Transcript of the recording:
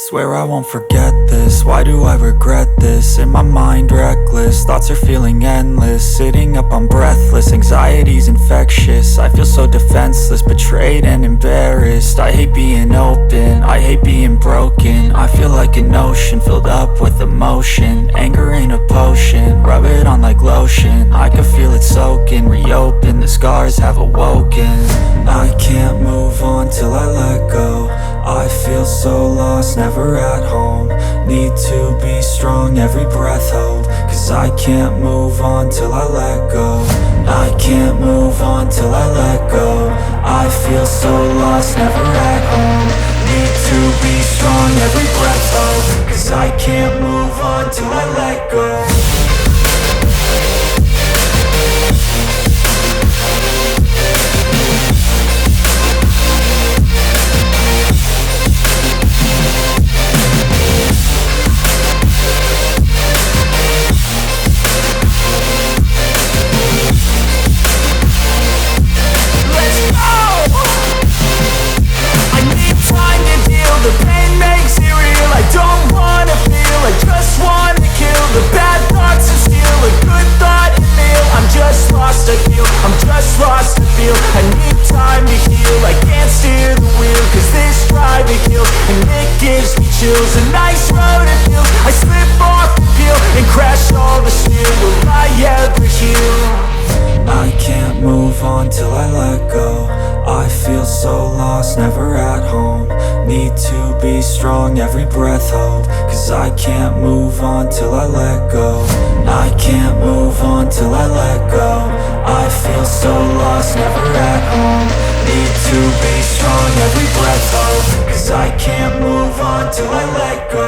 Swear I won't forget this, why do I regret this? In my mind reckless, thoughts are feeling endless. Sitting up, I'm breathless, anxiety's infectious. I feel so defenseless, betrayed and embarrassed. I hate being open, I hate being broken. I feel like an ocean, filled up with emotion. Anger ain't a potion, rub it on like lotion. I can feel it soaking, reopen, the scars have awoken. I can't move on till I let go. I feel so lost, never at home. Need to be strong, every breath hold. Cause I can't move on till I let go. I can't move on till I let go. I feel so lost, never at home. Need to be strong, every breath hold. Cause I can't move on till I let go. The pain makes it real, I don't wanna feel, I just wanna kill the bad thoughts and steal a good thought and meal. I'm just lost, I feel, I'm just lost, I feel. I need time to heal, I can't steer the wheel. Cause this drive it kills, and it gives me chills. A nice road it feels, I slip off the peel and crash all the steel. Will I ever heal? I can't move on till I let go. I feel so lost, never at home. Need to be strong, every breath hold. Cause I can't move on till I let go. I can't move on till I let go. I feel so lost, never at home. Need to be strong, every breath hold. Cause I can't move on till I let go.